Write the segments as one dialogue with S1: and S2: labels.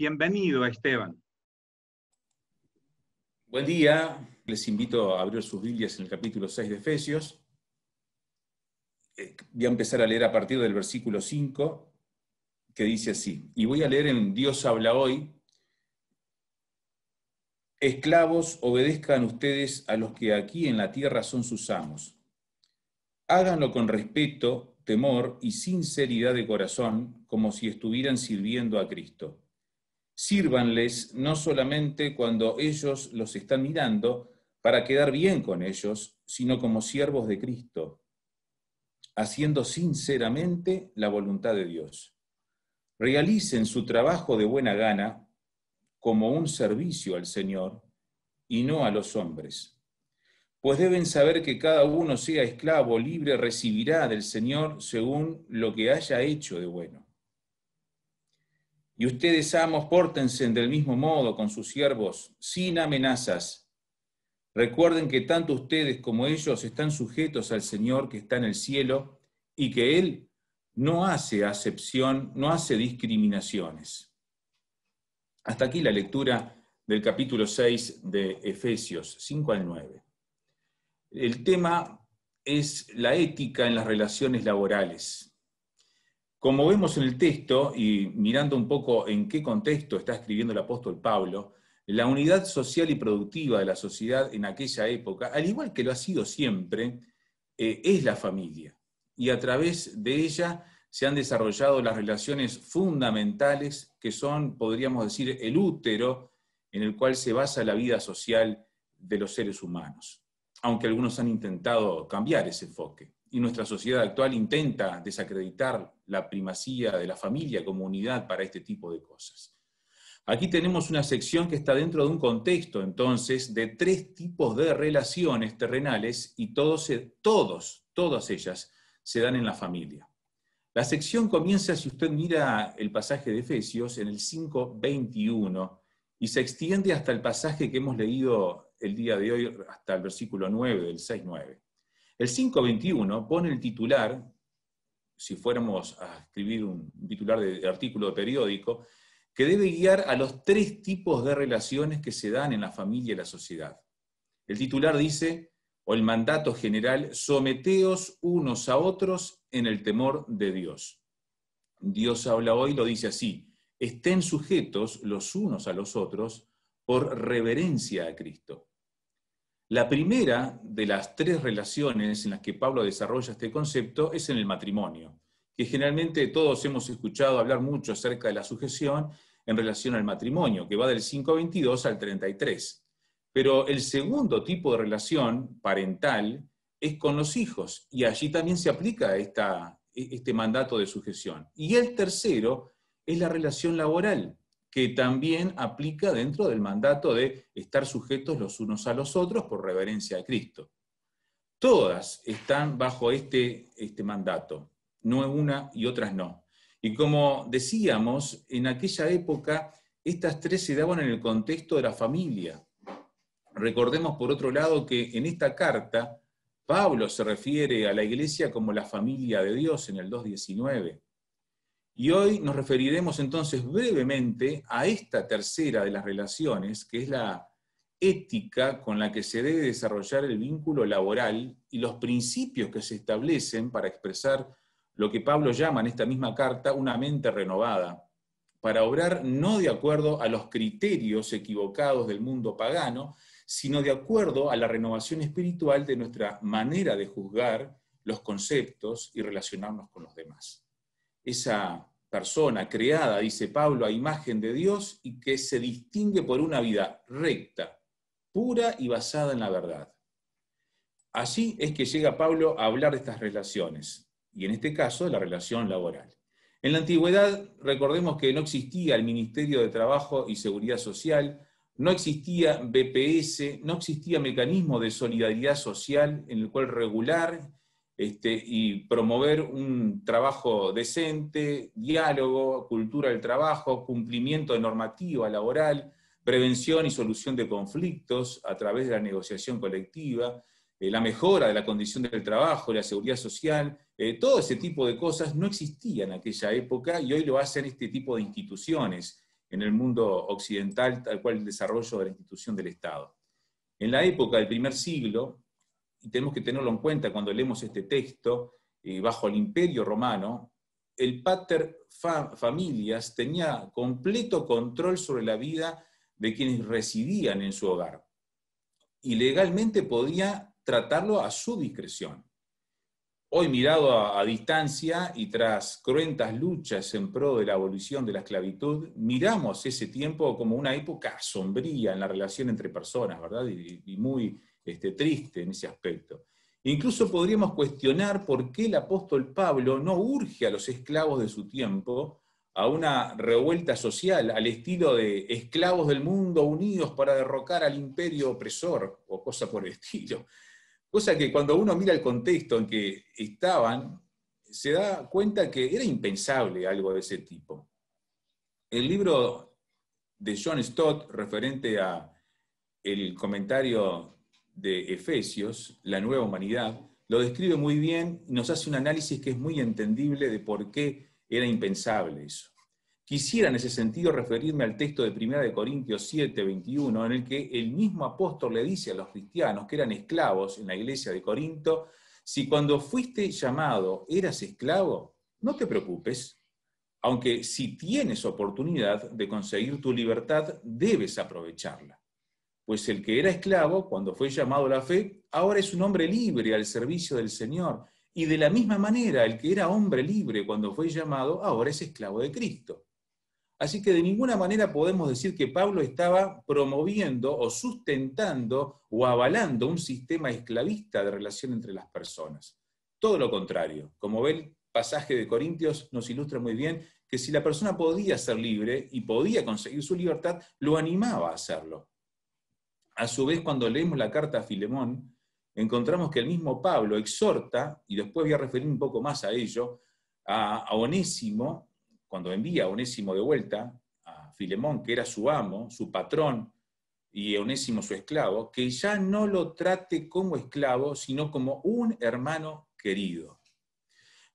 S1: Bienvenido, Esteban.
S2: Buen día, les invito a abrir sus Biblias en el capítulo 6 de Efesios. Voy a empezar a leer a partir del versículo 5, que dice así, y voy a leer en Dios habla hoy: esclavos, obedezcan ustedes a los que aquí en la tierra son sus amos. Háganlo con respeto, temor y sinceridad de corazón, como si estuvieran sirviendo a Cristo. Sírvanles no solamente cuando ellos los están mirando para quedar bien con ellos, sino como siervos de Cristo, haciendo sinceramente la voluntad de Dios. Realicen su trabajo de buena gana como un servicio al Señor y no a los hombres. Pues deben saber que cada uno, sea esclavo o libre, recibirá del Señor según lo que haya hecho de bueno. Y ustedes, amos, pórtense del mismo modo con sus siervos, sin amenazas. Recuerden que tanto ustedes como ellos están sujetos al Señor que está en el cielo y que Él no hace acepción, no hace discriminaciones. Hasta aquí la lectura del capítulo 6 de Efesios, 5 al 9. El tema es la ética en las relaciones laborales. Como vemos en el texto, y mirando un poco en qué contexto está escribiendo el apóstol Pablo, la unidad social y productiva de la sociedad en aquella época, al igual que lo ha sido siempre, es la familia. Y a través de ella se han desarrollado las relaciones fundamentales que son, podríamos decir, el útero en el cual se basa la vida social de los seres humanos. Aunque algunos han intentado cambiar ese enfoque. Y nuestra sociedad actual intenta desacreditar la primacía de la familia como unidad para este tipo de cosas. Aquí tenemos una sección que está dentro de un contexto, entonces, de 3 tipos de relaciones terrenales y todas ellas se dan en la familia. La sección comienza, si usted mira el pasaje de Efesios, en el 5:21, y se extiende hasta el pasaje que hemos leído el día de hoy, hasta el versículo 9 del 6:9. El 5:21 pone el titular, si fuéramos a escribir un titular de artículo de periódico, que debe guiar a los 3 tipos de relaciones que se dan en la familia y la sociedad. El titular dice, o el mandato general: someteos unos a otros en el temor de Dios. Dios habla hoy, lo dice así: estén sujetos los unos a los otros por reverencia a Cristo. La primera de las 3 relaciones en las que Pablo desarrolla este concepto es en el matrimonio, que generalmente todos hemos escuchado hablar mucho acerca de la sujeción en relación al matrimonio, que va del 5:22 al 33. Pero el segundo tipo de relación parental es con los hijos, y allí también se aplica este mandato de sujeción. Y el tercero es la relación laboral, que también aplica dentro del mandato de estar sujetos los unos a los otros por reverencia a Cristo. Todas están bajo este mandato, no una y otras no. Y como decíamos, en aquella época estas 3 se daban en el contexto de la familia. Recordemos, por otro lado, que en esta carta Pablo se refiere a la iglesia como la familia de Dios en el 2:19. Y hoy nos referiremos entonces brevemente a esta tercera de las relaciones, que es la ética con la que se debe desarrollar el vínculo laboral y los principios que se establecen para expresar lo que Pablo llama en esta misma carta una mente renovada, para obrar no de acuerdo a los criterios equivocados del mundo pagano, sino de acuerdo a la renovación espiritual de nuestra manera de juzgar los conceptos y relacionarnos con los demás. Esa persona creada, dice Pablo, a imagen de Dios y que se distingue por una vida recta, pura y basada en la verdad. Así es que llega Pablo a hablar de estas relaciones, y en este caso de la relación laboral. En la antigüedad, recordemos que no existía el Ministerio de Trabajo y Seguridad Social, no existía BPS, no existía mecanismo de solidaridad social en el cual regular y promover un trabajo decente, diálogo, cultura del trabajo, cumplimiento de normativa laboral, prevención y solución de conflictos a través de la negociación colectiva, la mejora de la condición del trabajo, la seguridad social, todo ese tipo de cosas no existía en aquella época y hoy lo hacen este tipo de instituciones en el mundo occidental, tal cual el desarrollo de la institución del Estado. En la época del primer siglo, y tenemos que tenerlo en cuenta cuando leemos este texto, bajo el Imperio Romano, el pater familias tenía completo control sobre la vida de quienes residían en su hogar, y legalmente podía tratarlo a su discreción. Hoy, mirado a distancia y tras cruentas luchas en pro de la abolición de la esclavitud, miramos ese tiempo como una época sombría en la relación entre personas, ¿verdad? Y muy triste en ese aspecto. Incluso podríamos cuestionar por qué el apóstol Pablo no urge a los esclavos de su tiempo a una revuelta social al estilo de esclavos del mundo unidos para derrocar al imperio opresor, o cosa por el estilo. Cosa que cuando uno mira el contexto en que estaban, se da cuenta que era impensable algo de ese tipo. El libro de John Stott, referente a el comentario de Efesios, La Nueva Humanidad, lo describe muy bien y nos hace un análisis que es muy entendible de por qué era impensable eso. Quisiera en ese sentido referirme al texto de 1 Corintios 7, 21, en el que el mismo apóstol le dice a los cristianos que eran esclavos en la iglesia de Corinto: si cuando fuiste llamado eras esclavo, no te preocupes, aunque si tienes oportunidad de conseguir tu libertad, debes aprovecharla. Pues el que era esclavo, cuando fue llamado a la fe, ahora es un hombre libre al servicio del Señor. Y de la misma manera, el que era hombre libre cuando fue llamado, ahora es esclavo de Cristo. Así que de ninguna manera podemos decir que Pablo estaba promoviendo o sustentando o avalando un sistema esclavista de relación entre las personas. Todo lo contrario. Como ve el pasaje de Corintios, nos ilustra muy bien que si la persona podía ser libre y podía conseguir su libertad, lo animaba a hacerlo. A su vez, cuando leemos la carta a Filemón, encontramos que el mismo Pablo exhorta, y después voy a referir un poco más a ello, a Onésimo, cuando envía a Onésimo de vuelta, a Filemón, que era su amo, su patrón, y Onésimo su esclavo, que ya no lo trate como esclavo, sino como un hermano querido.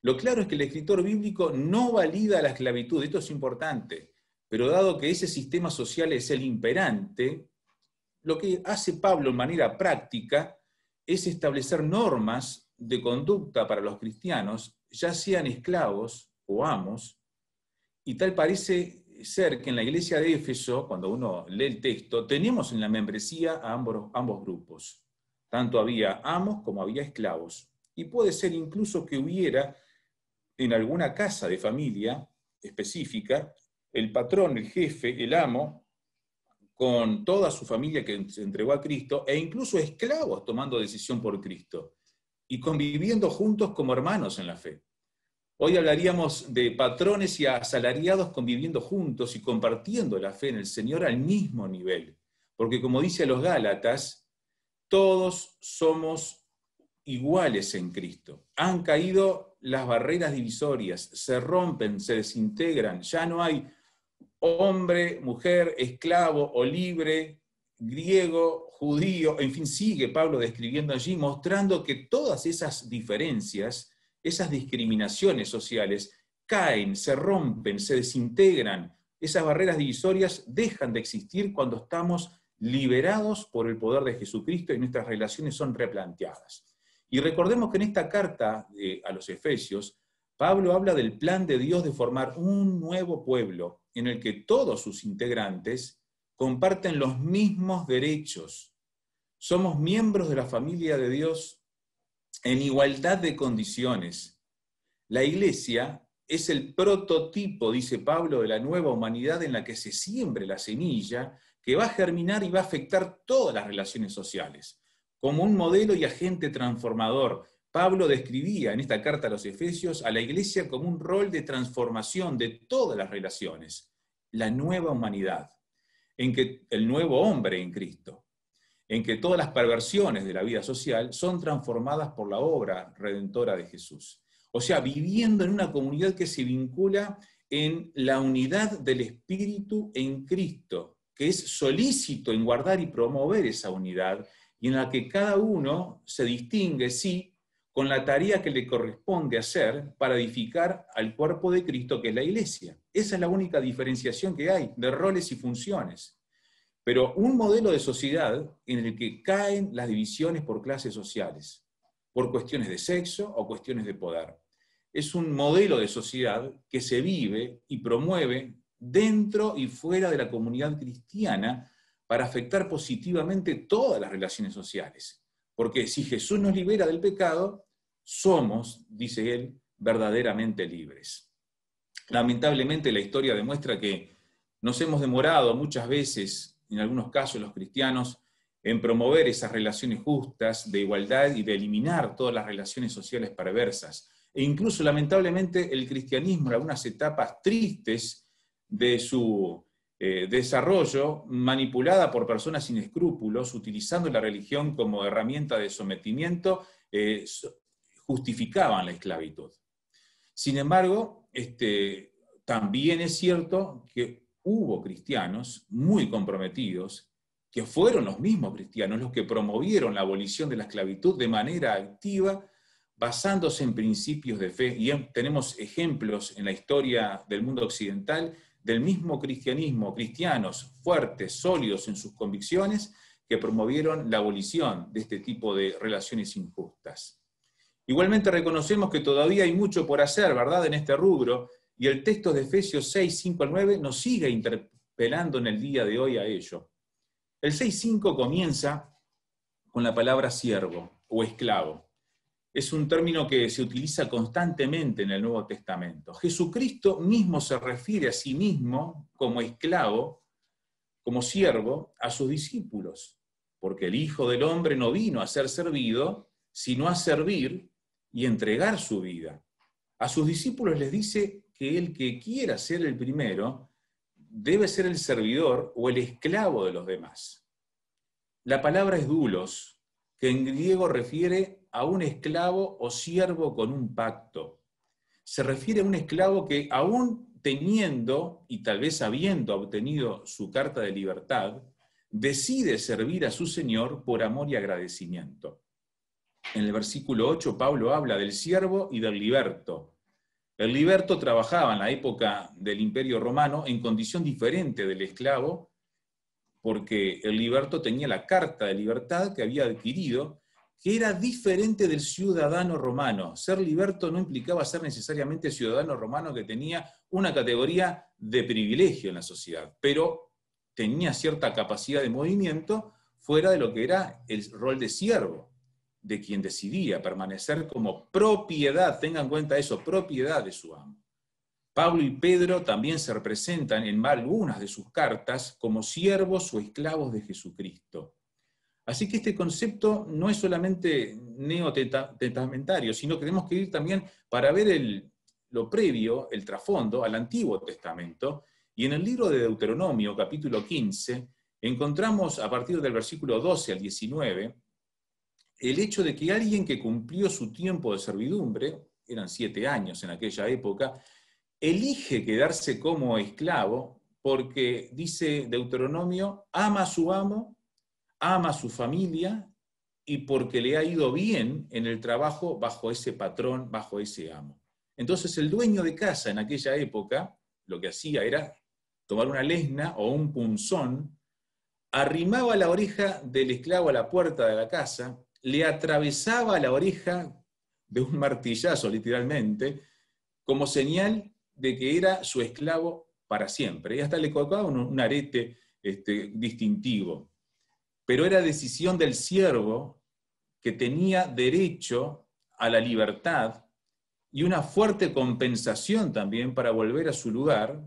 S2: Lo claro es que el escritor bíblico no valida la esclavitud, esto es importante, pero dado que ese sistema social es el imperante, lo que hace Pablo en manera práctica es establecer normas de conducta para los cristianos, ya sean esclavos o amos, y tal parece ser que en la iglesia de Éfeso, cuando uno lee el texto, tenemos en la membresía a ambos grupos. Tanto había amos como había esclavos. Y puede ser incluso que hubiera en alguna casa de familia específica el patrón, el jefe, el amo, con toda su familia que se entregó a Cristo, e incluso esclavos tomando decisión por Cristo, y conviviendo juntos como hermanos en la fe. Hoy hablaríamos de patrones y asalariados conviviendo juntos y compartiendo la fe en el Señor al mismo nivel. Porque como dice a los Gálatas, todos somos iguales en Cristo. Han caído las barreras divisorias, se rompen, se desintegran, ya no hay hombre, mujer, esclavo o libre, griego, judío, en fin, sigue Pablo describiendo allí, mostrando que todas esas diferencias, esas discriminaciones sociales, caen, se rompen, se desintegran. Esas barreras divisorias dejan de existir cuando estamos liberados por el poder de Jesucristo y nuestras relaciones son replanteadas. Y recordemos que en esta carta a los Efesios, Pablo habla del plan de Dios de formar un nuevo pueblo en el que todos sus integrantes comparten los mismos derechos. Somos miembros de la familia de Dios en igualdad de condiciones. La iglesia es el prototipo, dice Pablo, de la nueva humanidad en la que se siembre la semilla que va a germinar y va a afectar todas las relaciones sociales. Como un modelo y agente transformador, Pablo describía en esta carta a los Efesios a la iglesia como un rol de transformación de todas las relaciones, la nueva humanidad, en que el nuevo hombre en Cristo, en que todas las perversiones de la vida social son transformadas por la obra redentora de Jesús. O sea, viviendo en una comunidad que se vincula en la unidad del Espíritu en Cristo, que es solícito en guardar y promover esa unidad, y en la que cada uno se distingue, sí, con la tarea que le corresponde hacer para edificar al cuerpo de Cristo, que es la Iglesia. Esa es la única diferenciación que hay de roles y funciones. Pero un modelo de sociedad en el que caen las divisiones por clases sociales, por cuestiones de sexo o cuestiones de poder. Es un modelo de sociedad que se vive y promueve dentro y fuera de la comunidad cristiana para afectar positivamente todas las relaciones sociales. Porque si Jesús nos libera del pecado, somos, dice él, verdaderamente libres. Lamentablemente la historia demuestra que nos hemos demorado muchas veces, en algunos casos los cristianos, en promover esas relaciones justas, de igualdad y de eliminar todas las relaciones sociales perversas. E incluso, lamentablemente, el cristianismo en algunas etapas tristes de su desarrollo, manipulada por personas sin escrúpulos, utilizando la religión como herramienta de sometimiento, justificaban la esclavitud. Sin embargo, también es cierto que hubo cristianos muy comprometidos, que fueron los mismos cristianos los que promovieron la abolición de la esclavitud de manera activa, basándose en principios de fe. Y tenemos ejemplos en la historia del mundo occidental del mismo cristianismo, cristianos fuertes, sólidos en sus convicciones, que promovieron la abolición de este tipo de relaciones injustas. Igualmente reconocemos que todavía hay mucho por hacer, ¿verdad?, en este rubro, y el texto de Efesios 6, 5 al 9 nos sigue interpelando en el día de hoy a ello. El 6.5 comienza con la palabra siervo o esclavo. Es un término que se utiliza constantemente en el Nuevo Testamento. Jesucristo mismo se refiere a sí mismo como esclavo, como siervo, a sus discípulos, porque el Hijo del Hombre no vino a ser servido, sino a servir y entregar su vida. A sus discípulos les dice que el que quiera ser el primero debe ser el servidor o el esclavo de los demás. La palabra es doulos, que en griego refiere a un esclavo o siervo con un pacto. Se refiere a un esclavo que, aún teniendo y tal vez habiendo obtenido su carta de libertad, decide servir a su Señor por amor y agradecimiento. En el versículo 8 Pablo habla del siervo y del liberto. El liberto trabajaba en la época del Imperio Romano en condición diferente del esclavo, porque el liberto tenía la carta de libertad que había adquirido, que era diferente del ciudadano romano. Ser liberto no implicaba ser necesariamente ciudadano romano que tenía una categoría de privilegio en la sociedad, pero tenía cierta capacidad de movimiento fuera de lo que era el rol de siervo, de quien decidía permanecer como propiedad, tengan en cuenta eso, propiedad de su amo. Pablo y Pedro también se representan en algunas de sus cartas como siervos o esclavos de Jesucristo. Así que este concepto no es solamente neotestamentario, sino que tenemos que ir también para ver lo previo, el trasfondo al Antiguo Testamento. Y en el libro de Deuteronomio, capítulo 15, encontramos a partir del versículo 12 al 19, el hecho de que alguien que cumplió su tiempo de servidumbre, eran 7 años en aquella época, elige quedarse como esclavo porque, dice Deuteronomio, ama a su amo, ama a su familia y porque le ha ido bien en el trabajo bajo ese patrón, bajo ese amo. Entonces el dueño de casa en aquella época lo que hacía era tomar una lesna o un punzón, arrimaba la oreja del esclavo a la puerta de la casa, le atravesaba la oreja de un martillazo literalmente, como señal de que era su esclavo para siempre. Y hasta le colocaba un arete distintivo. Pero era decisión del siervo que tenía derecho a la libertad y una fuerte compensación también para volver a su lugar,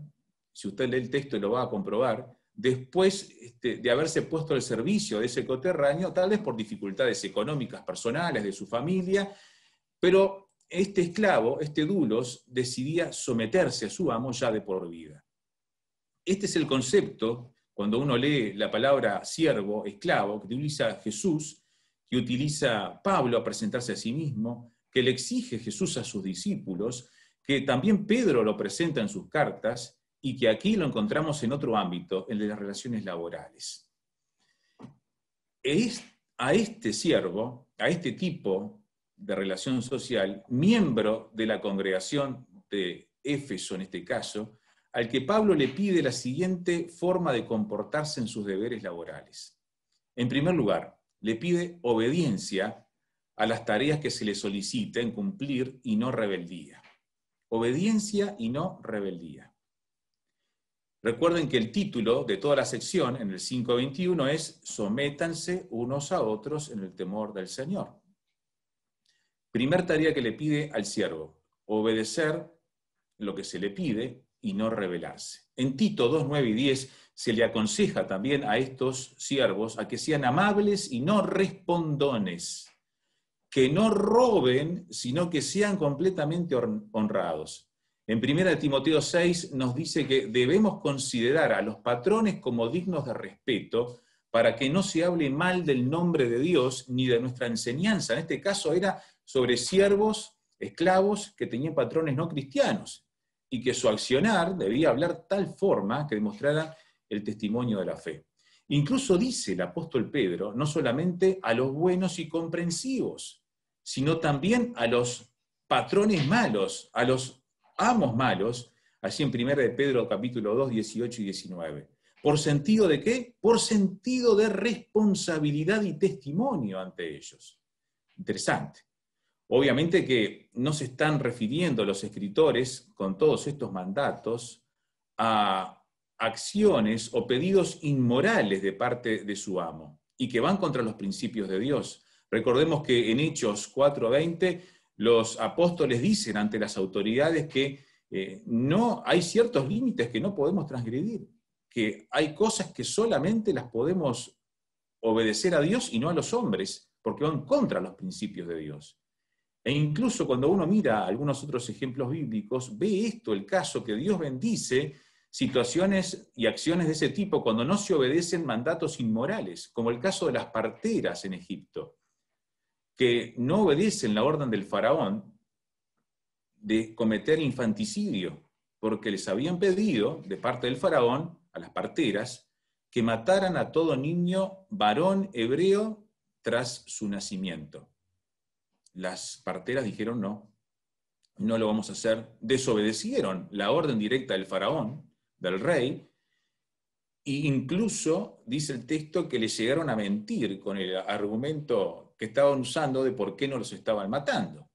S2: si usted lee el texto lo va a comprobar, después de haberse puesto al servicio de ese coterráneo, tal vez por dificultades económicas personales de su familia, pero este esclavo, este doulos, decidía someterse a su amo ya de por vida. Este es el concepto, cuando uno lee la palabra siervo, esclavo, que utiliza Jesús, que utiliza Pablo a presentarse a sí mismo, que le exige Jesús a sus discípulos, que también Pedro lo presenta en sus cartas, y que aquí lo encontramos en otro ámbito, el de las relaciones laborales. A este siervo, a este tipo de relación social, miembro de la congregación de Éfeso en este caso, al que Pablo le pide la siguiente forma de comportarse en sus deberes laborales. En primer lugar, le pide obediencia a las tareas que se le soliciten cumplir y no rebeldía. Obediencia y no rebeldía. Recuerden que el título de toda la sección, en el 5:21, es sométanse unos a otros en el temor del Señor. Primer tarea que le pide al siervo, obedecer lo que se le pide y no rebelarse. En Tito 2:9 y 10 se le aconseja también a estos siervos a que sean amables y no respondones, que no roben, sino que sean completamente honrados. En 1 Timoteo 6 nos dice que debemos considerar a los patrones como dignos de respeto para que no se hable mal del nombre de Dios ni de nuestra enseñanza. En este caso era sobre siervos, esclavos que tenían patrones no cristianos y que su accionar debía hablar tal forma que demostrara el testimonio de la fe. Incluso dice el apóstol Pedro, no solamente a los buenos y comprensivos, sino también a los patrones malos, a los amos malos, así en 1 de Pedro capítulo 2, 18 y 19. ¿Por sentido de qué? Por sentido de responsabilidad y testimonio ante ellos. Interesante. Obviamente que no se están refiriendo los escritores con todos estos mandatos a acciones o pedidos inmorales de parte de su amo y que van contra los principios de Dios. Recordemos que en Hechos 4:20 los apóstoles dicen ante las autoridades que no hay ciertos límites que no podemos transgredir, que hay cosas que solamente las podemos obedecer a Dios y no a los hombres, porque van contra los principios de Dios. E incluso cuando uno mira algunos otros ejemplos bíblicos, ve esto, el caso que Dios bendice situaciones y acciones de ese tipo cuando no se obedecen mandatos inmorales, como el caso de las parteras en Egipto, que no obedecen la orden del faraón de cometer infanticidio, porque les habían pedido, de parte del faraón, a las parteras, que mataran a todo niño varón hebreo tras su nacimiento. Las parteras dijeron no lo vamos a hacer. Desobedecieron la orden directa del faraón, del rey, e incluso dice el texto que le llegaron a mentir con el argumento que estaban usando de por qué no los estaban matando.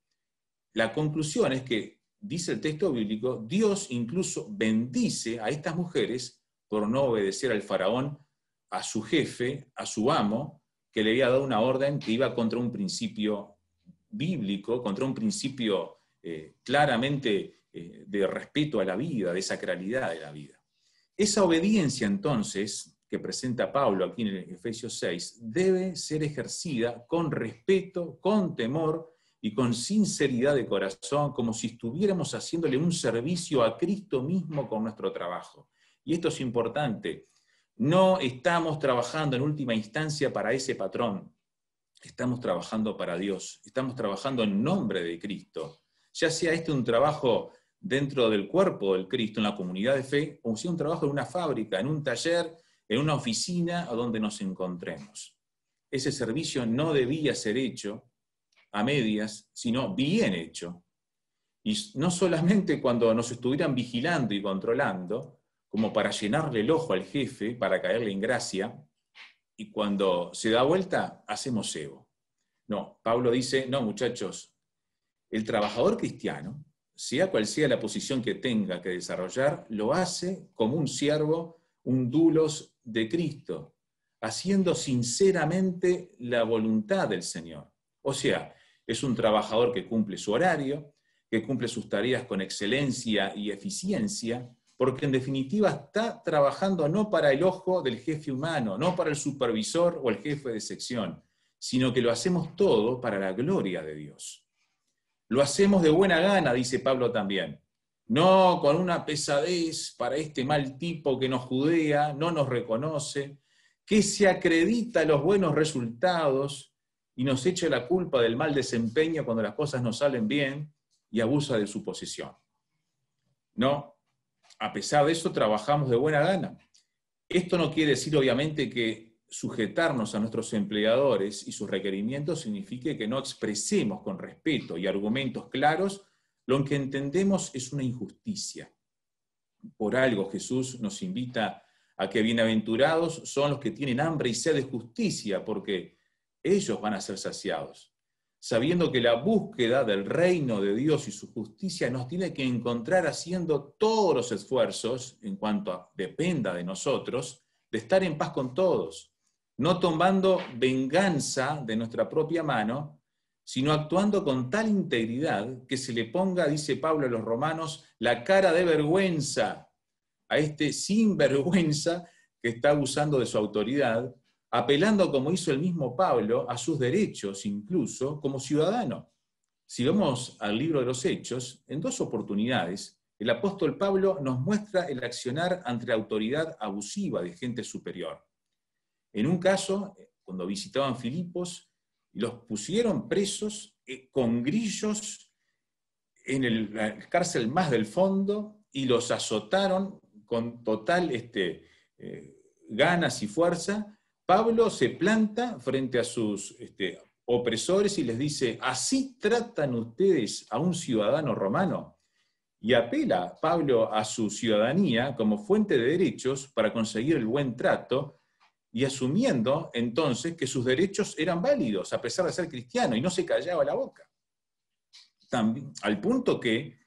S2: La conclusión es que, dice el texto bíblico, Dios incluso bendice a estas mujeres por no obedecer al faraón, a su jefe, a su amo, que le había dado una orden que iba contra un principio bíblico, contra un principio claramente de respeto a la vida, de sacralidad de la vida. Esa obediencia entonces, que presenta Pablo aquí en Efesios 6, debe ser ejercida con respeto, con temor y con sinceridad de corazón, como si estuviéramos haciéndole un servicio a Cristo mismo con nuestro trabajo. Y esto es importante. No estamos trabajando en última instancia para ese patrón. Estamos trabajando para Dios. Estamos trabajando en nombre de Cristo. Ya sea este un trabajo dentro del cuerpo del Cristo, en la comunidad de fe, o sea un trabajo en una fábrica, en un taller, en una oficina, a donde nos encontremos. Ese servicio no debía ser hecho a medias, sino bien hecho. Y no solamente cuando nos estuvieran vigilando y controlando, como para llenarle el ojo al jefe, para caerle en gracia, y cuando se da vuelta, hacemos cebo. No, Pablo dice, no muchachos, el trabajador cristiano, sea cual sea la posición que tenga que desarrollar, lo hace como un siervo, un doulos de Cristo, haciendo sinceramente la voluntad del Señor. O sea, es un trabajador que cumple su horario, que cumple sus tareas con excelencia y eficiencia, porque en definitiva está trabajando no para el ojo del jefe humano, no para el supervisor o el jefe de sección, sino que lo hacemos todo para la gloria de Dios. Lo hacemos de buena gana, dice Pablo también. No con una pesadez para este mal tipo que nos judea, no nos reconoce, que se acredita los buenos resultados y nos echa la culpa del mal desempeño cuando las cosas no salen bien y abusa de su posición. No, a pesar de eso trabajamos de buena gana. Esto no quiere decir obviamente que sujetarnos a nuestros empleadores y sus requerimientos signifique que no expresemos con respeto y argumentos claros lo que entendemos es una injusticia. Por algo Jesús nos invita a que bienaventurados son los que tienen hambre y sed de justicia, porque ellos van a ser saciados, sabiendo que la búsqueda del reino de Dios y su justicia nos tiene que encontrar haciendo todos los esfuerzos, en cuanto dependa de nosotros, de estar en paz con todos, no tomando venganza de nuestra propia mano, sino actuando con tal integridad que se le ponga, dice Pablo a los romanos, la cara de vergüenza a este sinvergüenza que está abusando de su autoridad, apelando, como hizo el mismo Pablo, a sus derechos incluso como ciudadano. Si vamos al libro de los Hechos, en 2 oportunidades, el apóstol Pablo nos muestra el accionar ante la autoridad abusiva de gente superior. En un caso, cuando visitaban Filipos, los pusieron presos con grillos en la cárcel más del fondo y los azotaron con total ganas y fuerza. Pablo se planta frente a sus opresores y les dice, ¿así tratan ustedes a un ciudadano romano? Y apela Pablo a su ciudadanía como fuente de derechos para conseguir el buen trato, y asumiendo entonces que sus derechos eran válidos a pesar de ser cristiano, y no se callaba la boca. También, al punto que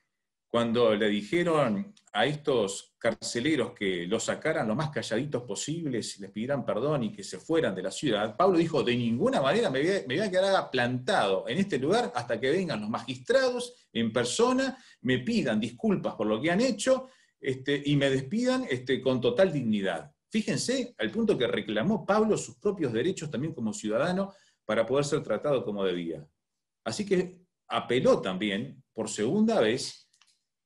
S2: cuando le dijeron a estos carceleros que los sacaran lo más calladitos posibles, les pidieran perdón y que se fueran de la ciudad, Pablo dijo, de ninguna manera me voy a quedar plantado en este lugar hasta que vengan los magistrados en persona, me pidan disculpas por lo que han hecho y me despidan con total dignidad. Fíjense, al punto que reclamó Pablo sus propios derechos también como ciudadano para poder ser tratado como debía. Así que apeló también, por segunda vez,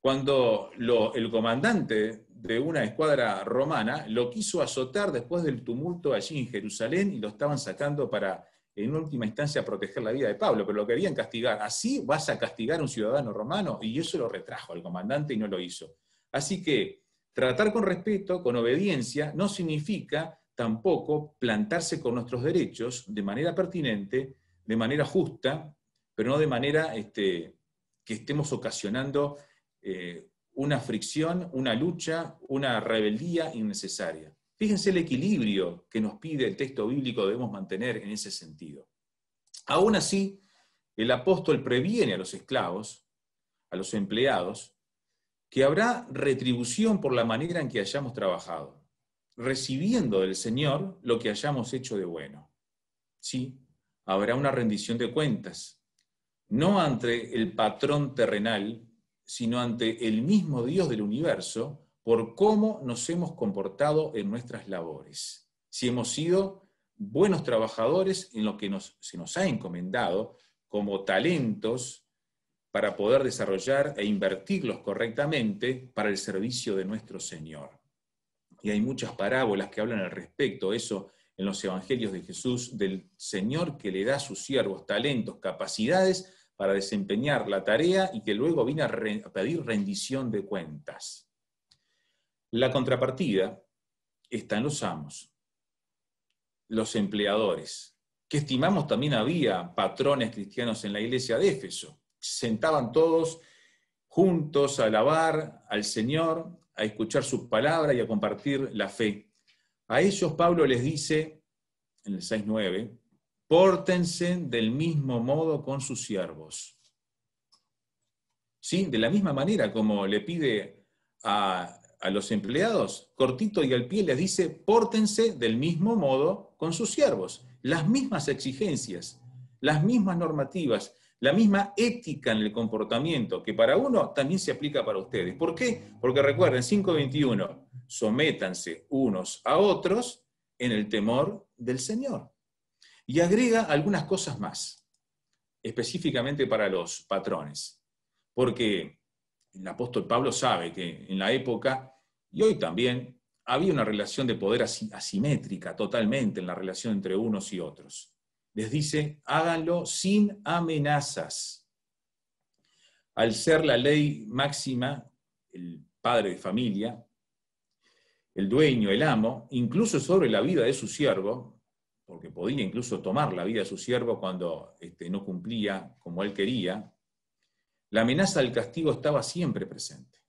S2: cuando el comandante de una escuadra romana lo quiso azotar después del tumulto allí en Jerusalén y lo estaban sacando para, en última instancia, proteger la vida de Pablo, pero lo querían castigar. ¿Así vas a castigar a un ciudadano romano? Y eso lo retrajo al comandante y no lo hizo. Así que tratar con respeto, con obediencia, no significa tampoco plantarse con nuestros derechos de manera pertinente, de manera justa, pero no de manera que estemos ocasionando una fricción, una lucha, una rebeldía innecesaria. Fíjense el equilibrio que nos pide el texto bíblico debemos mantener en ese sentido. Aún así, el apóstol previene a los esclavos, a los empleados, que habrá retribución por la manera en que hayamos trabajado, recibiendo del Señor lo que hayamos hecho de bueno. Sí, habrá una rendición de cuentas, no ante el patrón terrenal, sino ante el mismo Dios del universo, por cómo nos hemos comportado en nuestras labores. Si hemos sido buenos trabajadores en lo que se nos ha encomendado como talentos para poder desarrollar e invertirlos correctamente para el servicio de nuestro Señor. Y hay muchas parábolas que hablan al respecto, eso en los evangelios de Jesús, del Señor que le da a sus siervos talentos, capacidades para desempeñar la tarea y que luego viene a pedir rendición de cuentas. La contrapartida está en los amos, los empleadores, que estimamos también había patrones cristianos en la iglesia de Éfeso. Sentaban todos juntos a alabar al Señor, a escuchar sus palabras y a compartir la fe. A ellos Pablo les dice, en el 6:9, pórtense del mismo modo con sus siervos. ¿Sí? De la misma manera como le pide a los empleados, cortito y al pie les dice, pórtense del mismo modo con sus siervos. Las mismas exigencias, las mismas normativas, la misma ética en el comportamiento, que para uno también se aplica para ustedes. ¿Por qué? Porque recuerden, 5:21, sométanse unos a otros en el temor del Señor. Y agrega algunas cosas más, específicamente para los patrones. Porque el apóstol Pablo sabe que en la época, y hoy también, había una relación de poder asimétrica totalmente en la relación entre unos y otros. Les dice, háganlo sin amenazas. Al ser la ley máxima, el padre de familia, el dueño, el amo, incluso sobre la vida de su siervo, porque podía incluso tomar la vida de su siervo cuando no cumplía como él quería, la amenaza del castigo estaba siempre presente.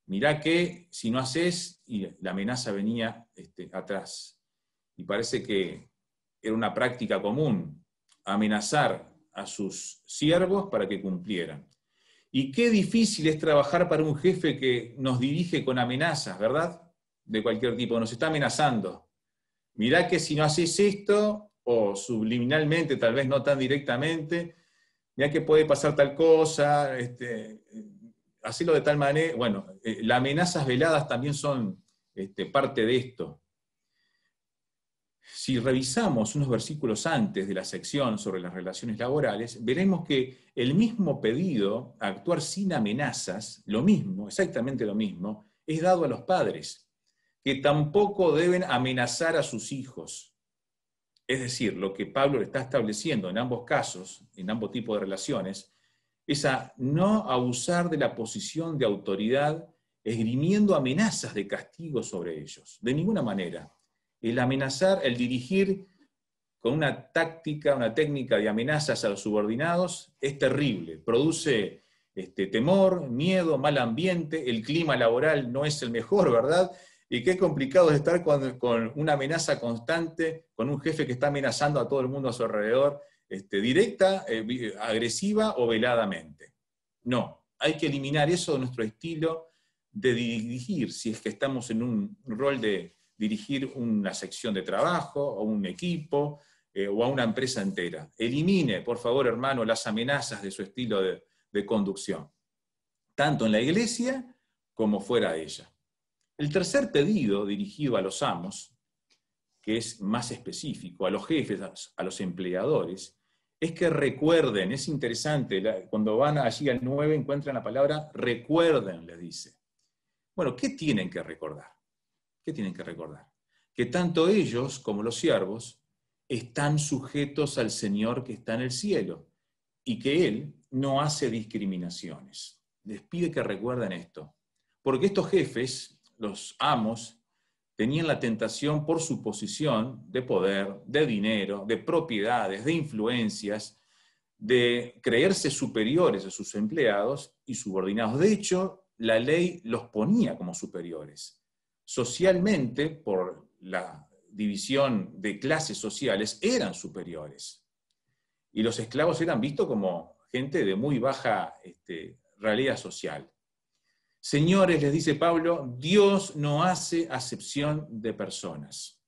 S2: Mirá que si no haces, y la amenaza venía atrás. Y parece que era una práctica común amenazar a sus siervos para que cumplieran. Y qué difícil es trabajar para un jefe que nos dirige con amenazas, ¿verdad? De cualquier tipo, nos está amenazando. Mirá que si no haces esto, o subliminalmente, tal vez no tan directamente, mirá que puede pasar tal cosa, hacerlo de tal manera. Bueno, las amenazas veladas también son parte de esto. Si revisamos unos versículos antes de la sección sobre las relaciones laborales, veremos que el mismo pedido a actuar sin amenazas, lo mismo, exactamente lo mismo, es dado a los padres, que tampoco deben amenazar a sus hijos. Es decir, lo que Pablo está estableciendo en ambos casos, en ambos tipos de relaciones, es a no abusar de la posición de autoridad esgrimiendo amenazas de castigo sobre ellos, de ninguna manera. El amenazar, el dirigir con una táctica, una técnica de amenazas a los subordinados es terrible, produce temor, miedo, mal ambiente, el clima laboral no es el mejor, ¿verdad? Y qué complicado es estar con una amenaza constante, con un jefe que está amenazando a todo el mundo a su alrededor, directa, agresiva o veladamente. No, hay que eliminar eso de nuestro estilo de dirigir, si es que estamos en un rol de dirigir una sección de trabajo, o un equipo, o a una empresa entera. Elimine, por favor, hermano, las amenazas de su estilo de conducción, tanto en la iglesia como fuera de ella. El tercer pedido dirigido a los amos, que es más específico, a los jefes, a los empleadores, es que recuerden, es interesante, cuando van allí al 9 encuentran la palabra recuerden, les dice. Bueno, ¿qué tienen que recordar? ¿Qué tienen que recordar? Que tanto ellos como los siervos están sujetos al Señor que está en el cielo y que Él no hace discriminaciones. Les pide que recuerden esto, porque estos jefes, los amos, tenían la tentación por su posición de poder, de dinero, de propiedades, de influencias, de creerse superiores a sus empleados y subordinados. De hecho, la ley los ponía como superiores. Socialmente, por la división de clases sociales, eran superiores. Y los esclavos eran vistos como gente de muy baja realidad social. Señores, les dice Pablo, Dios no hace acepción de personas.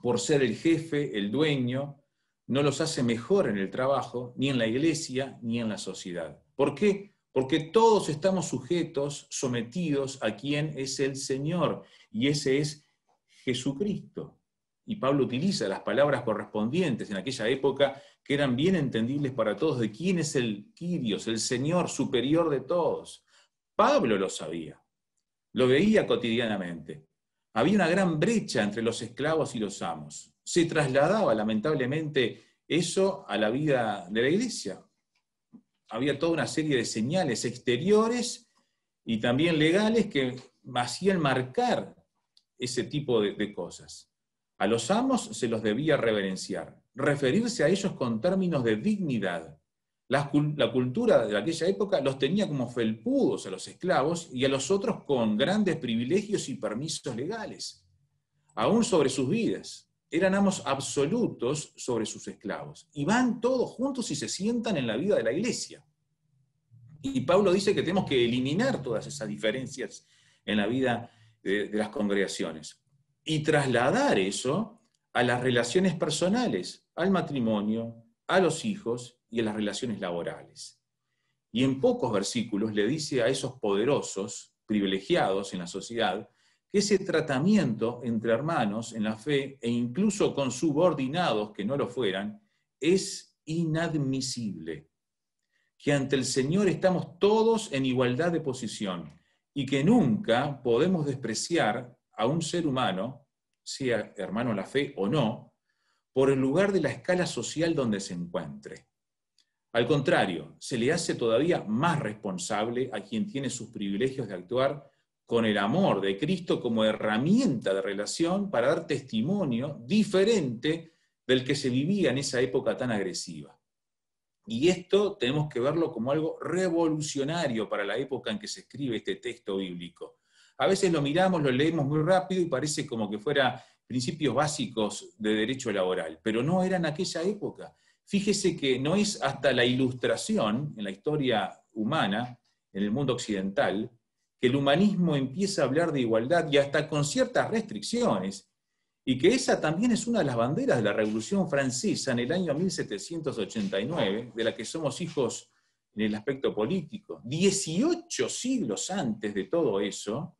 S2: Por ser el jefe, el dueño, no los hace mejor en el trabajo, ni en la iglesia, ni en la sociedad. ¿Por qué? Porque todos estamos sujetos, sometidos a quien es el Señor, y ese es Jesucristo. Y Pablo utiliza las palabras correspondientes en aquella época que eran bien entendibles para todos, de quién es el Kyrios, el Señor superior de todos. Pablo lo sabía, lo veía cotidianamente. Había una gran brecha entre los esclavos y los amos. Se trasladaba, lamentablemente, eso a la vida de la iglesia. Había toda una serie de señales exteriores y también legales que hacían marcar ese tipo de cosas. A los amos se los debía reverenciar, referirse a ellos con términos de dignidad. La cultura de aquella época los tenía como felpudos a los esclavos y a los otros con grandes privilegios y permisos legales, aún sobre sus vidas. Eran amos absolutos sobre sus esclavos. Y van todos juntos y se sientan en la vida de la iglesia. Y Pablo dice que tenemos que eliminar todas esas diferencias en la vida de las congregaciones y trasladar eso a las relaciones personales, al matrimonio, a los hijos y a las relaciones laborales. Y en pocos versículos le dice a esos poderosos, privilegiados en la sociedad, que ese tratamiento entre hermanos en la fe e incluso con subordinados que no lo fueran, es inadmisible. Que ante el Señor estamos todos en igualdad de posición y que nunca podemos despreciar a un ser humano, sea hermano en la fe o no, por el lugar de la escala social donde se encuentre. Al contrario, se le hace todavía más responsable a quien tiene sus privilegios de actuar con el amor de Cristo como herramienta de relación para dar testimonio diferente del que se vivía en esa época tan agresiva. Y esto tenemos que verlo como algo revolucionario para la época en que se escribe este texto bíblico. A veces lo miramos, lo leemos muy rápido y parece como que fuera principios básicos de derecho laboral, pero no era en aquella época. Fíjese que no es hasta la Ilustración, en la historia humana, en el mundo occidental, que el humanismo empieza a hablar de igualdad y hasta con ciertas restricciones, y que esa también es una de las banderas de la Revolución Francesa en el año 1789, de la que somos hijos en el aspecto político. 18 siglos antes de todo eso,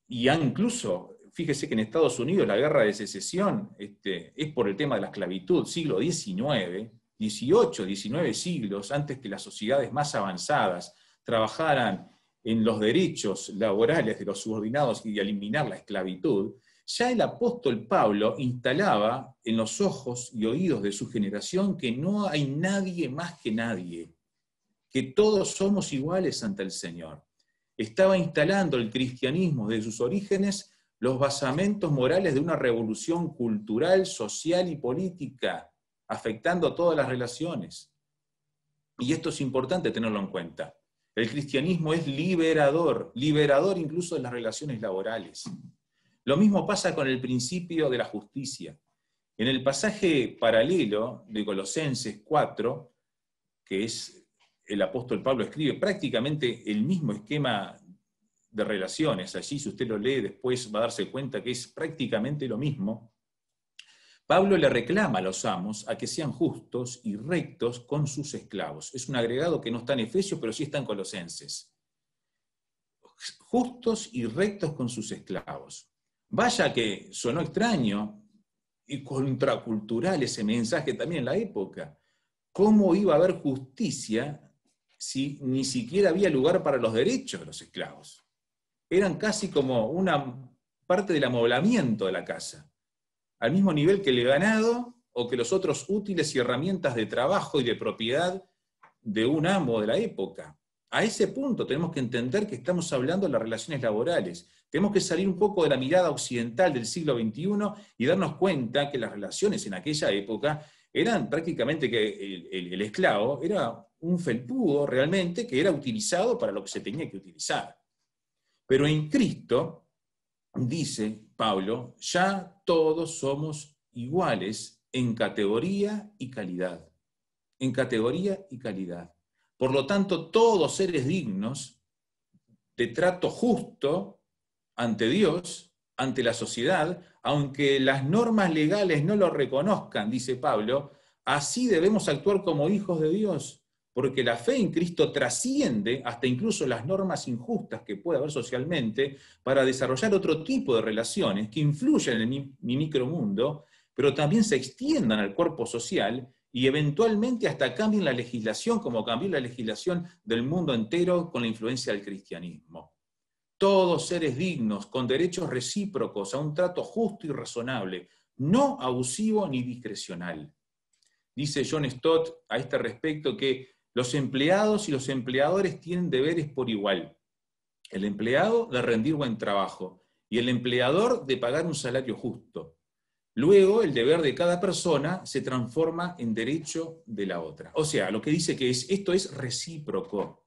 S2: y incluso, fíjese que en Estados Unidos la guerra de secesión es por el tema de la esclavitud, siglo XIX, 18, 19 siglos antes que las sociedades más avanzadas trabajaran en los derechos laborales de los subordinados y de eliminar la esclavitud. Ya el apóstol Pablo instalaba en los ojos y oídos de su generación que no hay nadie más que nadie, que todos somos iguales ante el Señor. Estaba instalando el cristianismo desde sus orígenes los basamentos morales de una revolución cultural, social y política, afectando todas las relaciones. Y esto es importante tenerlo en cuenta. El cristianismo es liberador, liberador incluso de las relaciones laborales. Lo mismo pasa con el principio de la justicia. En el pasaje paralelo de Colosenses 4, que es el apóstol Pablo escribe prácticamente el mismo esquema de relaciones. Allí, si usted lo lee después, va a darse cuenta que es prácticamente lo mismo. Pablo le reclama a los amos a que sean justos y rectos con sus esclavos. Es un agregado que no está en Efesios, pero sí está en Colosenses. Justos y rectos con sus esclavos. Vaya que sonó extraño y contracultural ese mensaje también en la época. ¿Cómo iba a haber justicia si ni siquiera había lugar para los derechos de los esclavos? Eran casi como una parte del amoblamiento de la casa, al mismo nivel que el ganado o que los otros útiles y herramientas de trabajo y de propiedad de un amo de la época. A ese punto tenemos que entender que estamos hablando de las relaciones laborales. Tenemos que salir un poco de la mirada occidental del siglo XXI y darnos cuenta que las relaciones en aquella época eran prácticamente que el esclavo era un felpudo realmente que era utilizado para lo que se tenía que utilizar. Pero en Cristo, dice Pablo, ya todos somos iguales en categoría y calidad. En categoría y calidad. Por lo tanto, todos seres dignos de trato justo ante Dios, ante la sociedad, aunque las normas legales no lo reconozcan, dice Pablo, así debemos actuar como hijos de Dios, porque la fe en Cristo trasciende hasta incluso las normas injustas que puede haber socialmente para desarrollar otro tipo de relaciones que influyen en mi micromundo, pero también se extiendan al cuerpo social y eventualmente hasta cambien la legislación, como cambió la legislación del mundo entero con la influencia del cristianismo. Todos seres dignos, con derechos recíprocos a un trato justo y razonable, no abusivo ni discrecional. Dice John Stott a este respecto que los empleados y los empleadores tienen deberes por igual. El empleado de rendir buen trabajo y el empleador de pagar un salario justo. Luego, el deber de cada persona se transforma en derecho de la otra. O sea, lo que dice que esto es recíproco.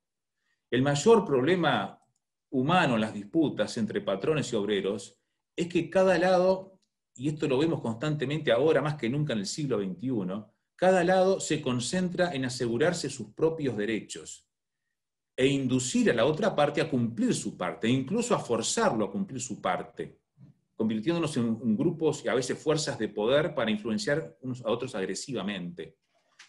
S2: El mayor problema humano en las disputas entre patrones y obreros es que cada lado, y esto lo vemos constantemente ahora más que nunca en el siglo XXI, cada lado se concentra en asegurarse sus propios derechos e inducir a la otra parte a cumplir su parte, e incluso a forzarlo a cumplir su parte, convirtiéndonos en grupos y a veces fuerzas de poder para influenciar unos a otros agresivamente.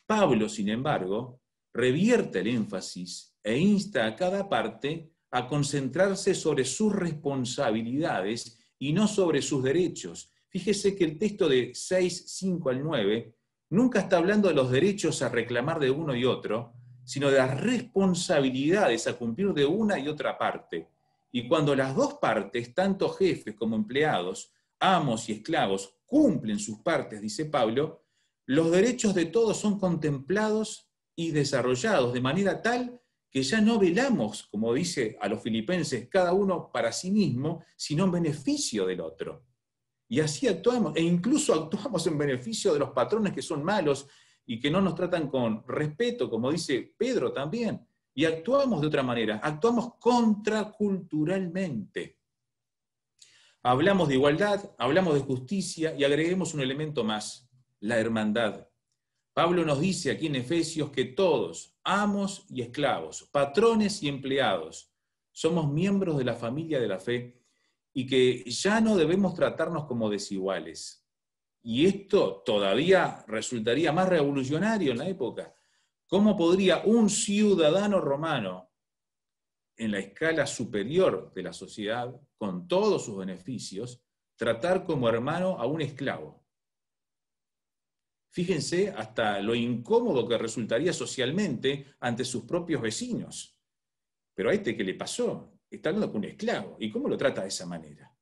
S2: Pablo, sin embargo, revierte el énfasis e insta a cada parte a concentrarse sobre sus responsabilidades y no sobre sus derechos. Fíjese que el texto de 6, 5 al 9 nunca está hablando de los derechos a reclamar de uno y otro, sino de las responsabilidades a cumplir de una y otra parte. Y cuando las dos partes, tanto jefes como empleados, amos y esclavos, cumplen sus partes, dice Pablo, los derechos de todos son contemplados y desarrollados de manera tal que ya no velamos, como dice a los filipenses, cada uno para sí mismo, sino en beneficio del otro. Y así actuamos, e incluso actuamos en beneficio de los patrones que son malos y que no nos tratan con respeto, como dice Pedro también. Y actuamos de otra manera, actuamos contraculturalmente. Hablamos de igualdad, hablamos de justicia y agreguemos un elemento más, la hermandad. Pablo nos dice aquí en Efesios que todos, amos y esclavos, patrones y empleados, somos miembros de la familia de la fe y que ya no debemos tratarnos como desiguales. Y esto todavía resultaría más revolucionario en la época. ¿Cómo podría un ciudadano romano, en la escala superior de la sociedad, con todos sus beneficios, tratar como hermano a un esclavo? Fíjense hasta lo incómodo que resultaría socialmente ante sus propios vecinos. Pero a este, ¿qué le pasó? Está hablando con un esclavo. ¿Y cómo lo trata de esa manera?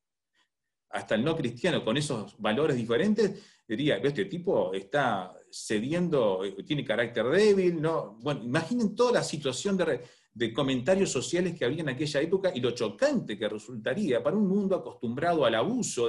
S2: Hasta el no cristiano, con esos valores diferentes, diría, este tipo está cediendo, tiene carácter débil, ¿no? Bueno, imaginen toda la situación de comentarios sociales que había en aquella época y lo chocante que resultaría para un mundo acostumbrado al abuso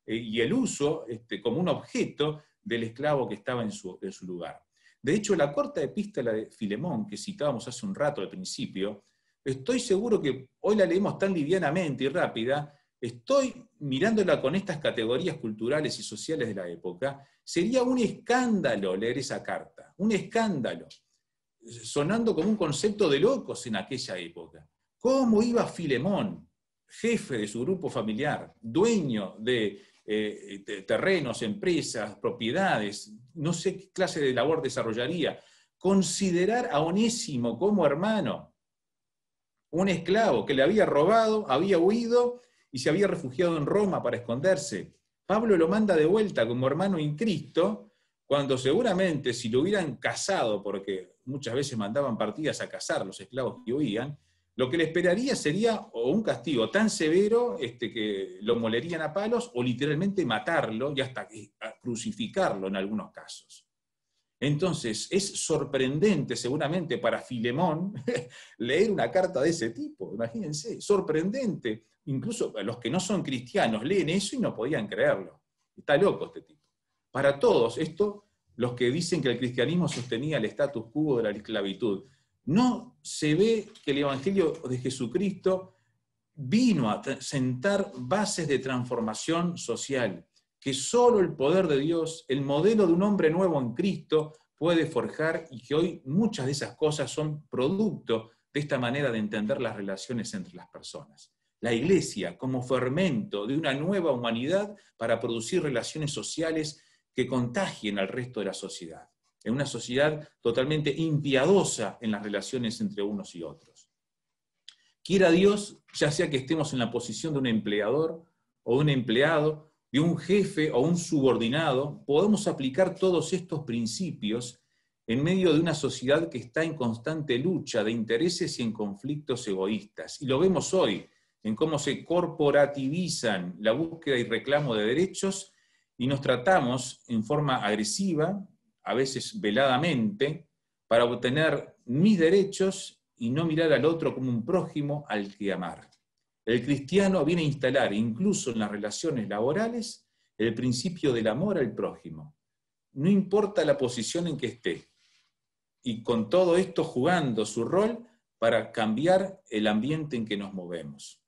S2: y el uso como un objeto del esclavo que estaba en su lugar. De hecho, la corta epístola de Filemón, que citábamos hace un rato al principio, estoy seguro que hoy la leemos tan livianamente y rápida, estoy mirándola con estas categorías culturales y sociales de la época, sería un escándalo leer esa carta, un escándalo, sonando como un concepto de locos en aquella época. ¿Cómo iba Filemón, jefe de su grupo familiar, dueño de terrenos, empresas, propiedades, no sé qué clase de labor desarrollaría, considerar a Onésimo como hermano, un esclavo que le había robado, había huido y se había refugiado en Roma para esconderse? Pablo lo manda de vuelta como hermano en Cristo, cuando seguramente si lo hubieran casado, porque muchas veces mandaban partidas a cazar los esclavos que huían, lo que le esperaría sería o un castigo tan severo que lo molerían a palos, o literalmente matarlo y hasta crucificarlo en algunos casos. Entonces, es sorprendente seguramente para Filemón leer una carta de ese tipo, imagínense, sorprendente. Incluso los que no son cristianos leen eso y no podían creerlo. Está loco este tipo. Para todos esto, los que dicen que el cristianismo sostenía el status quo de la esclavitud, no se ve que el Evangelio de Jesucristo vino a sentar bases de transformación social, que solo el poder de Dios, el modelo de un hombre nuevo en Cristo, puede forjar, y que hoy muchas de esas cosas son producto de esta manera de entender las relaciones entre las personas. La Iglesia como fermento de una nueva humanidad para producir relaciones sociales que contagien al resto de la sociedad, en una sociedad totalmente impiadosa en las relaciones entre unos y otros. Quiera Dios, ya sea que estemos en la posición de un empleador o de un empleado, de un jefe o un subordinado, podemos aplicar todos estos principios en medio de una sociedad que está en constante lucha de intereses y en conflictos egoístas. Y lo vemos hoy, en cómo se corporativizan la búsqueda y reclamo de derechos y nos tratamos en forma agresiva, a veces veladamente, para obtener mis derechos y no mirar al otro como un prójimo al que amar. El cristiano viene a instalar, incluso en las relaciones laborales, el principio del amor al prójimo. No importa la posición en que esté. Y con todo esto jugando su rol para cambiar el ambiente en que nos movemos.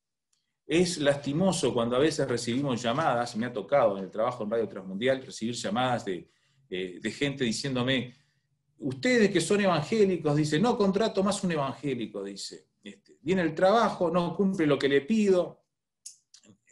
S2: Es lastimoso cuando a veces recibimos llamadas, me ha tocado en el trabajo en Radio Transmundial recibir llamadas de gente diciéndome, ustedes que son evangélicos, dice, no contrato más un evangélico, dice, viene el trabajo, no cumple lo que le pido,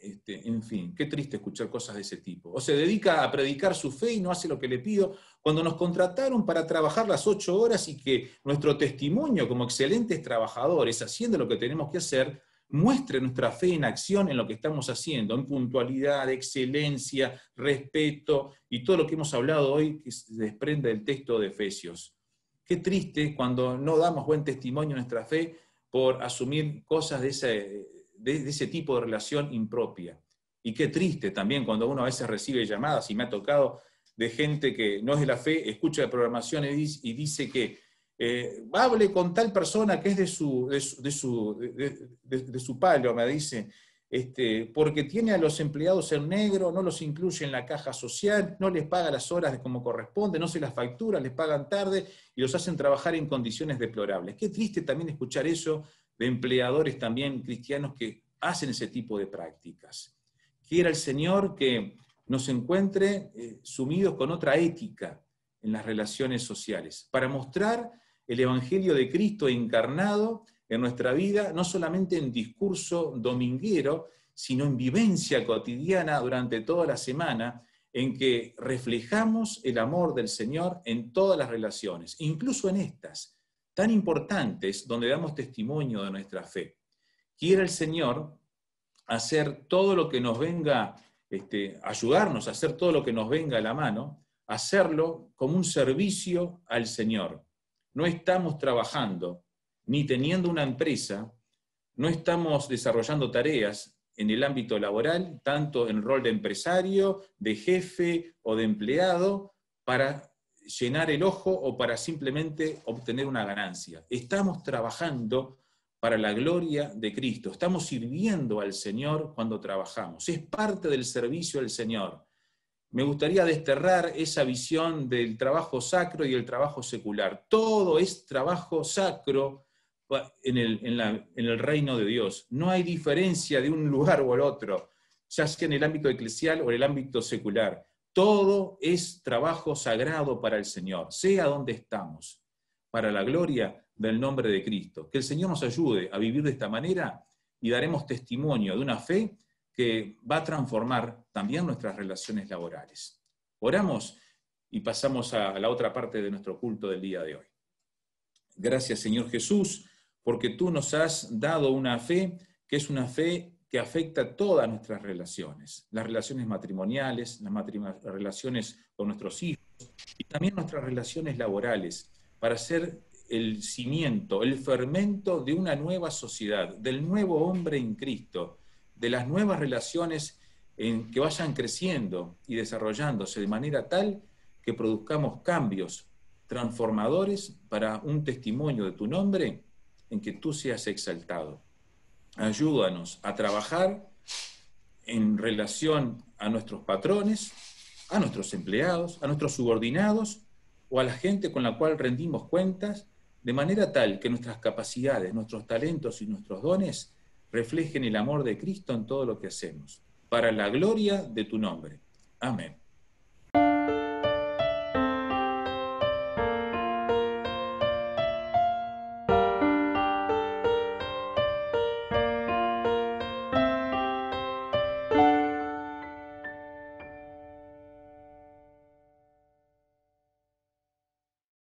S2: en fin, qué triste escuchar cosas de ese tipo. O se dedica a predicar su fe y no hace lo que le pido, cuando nos contrataron para trabajar las 8 horas y que nuestro testimonio como excelentes trabajadores, haciendo lo que tenemos que hacer, muestre nuestra fe en acción en lo que estamos haciendo, en puntualidad, excelencia, respeto y todo lo que hemos hablado hoy que se desprende del texto de Efesios. Qué triste cuando no damos buen testimonio de nuestra fe por asumir cosas de ese tipo de relación impropia. Y qué triste también cuando uno a veces recibe llamadas, y me ha tocado de gente que no es de la fe, escucha la programación y dice que hable con tal persona que es de su palo, me dice, porque tiene a los empleados en negro, no los incluye en la caja social, no les paga las horas como corresponde, no se las factura, les pagan tarde y los hacen trabajar en condiciones deplorables. Qué triste también escuchar eso de empleadores también cristianos que hacen ese tipo de prácticas. Quiera el Señor que nos encuentre sumidos con otra ética en las relaciones sociales, para mostrar el Evangelio de Cristo encarnado en nuestra vida, no solamente en discurso dominguero, sino en vivencia cotidiana durante toda la semana, en que reflejamos el amor del Señor en todas las relaciones, incluso en estas, tan importantes, donde damos testimonio de nuestra fe. Quiera el Señor hacer todo lo que nos venga, ayudarnos a hacer todo lo que nos venga a la mano, hacerlo como un servicio al Señor. No estamos trabajando ni teniendo una empresa, no estamos desarrollando tareas en el ámbito laboral, tanto en el rol de empresario, de jefe o de empleado, para llenar el ojo o para simplemente obtener una ganancia. Estamos trabajando para la gloria de Cristo. Estamos sirviendo al Señor cuando trabajamos. Es parte del servicio al Señor. Me gustaría desterrar esa visión del trabajo sacro y el trabajo secular. Todo es trabajo sacro en el reino de Dios. No hay diferencia de un lugar o el otro, ya sea en el ámbito eclesial o en el ámbito secular. Todo es trabajo sagrado para el Señor, sea donde estamos, para la gloria del nombre de Cristo. Que el Señor nos ayude a vivir de esta manera y daremos testimonio de una fe que va a transformar también nuestras relaciones laborales. Oramos y pasamos a la otra parte de nuestro culto del día de hoy. Gracias, Señor Jesús, porque tú nos has dado una fe que es una fe que afecta todas nuestras relaciones, las relaciones matrimoniales, las relaciones con nuestros hijos y también nuestras relaciones laborales, para ser el cimiento, el fermento de una nueva sociedad, del nuevo hombre en Cristo, de las nuevas relaciones que vayan creciendo y desarrollándose de manera tal que produzcamos cambios transformadores para un testimonio de tu nombre en que tú seas exaltado. Ayúdanos a trabajar en relación a nuestros patrones, a nuestros empleados, a nuestros subordinados o a la gente con la cual rendimos cuentas, de manera tal que nuestras capacidades, nuestros talentos y nuestros dones reflejen el amor de Cristo en todo lo que hacemos, para la gloria de tu nombre. Amén.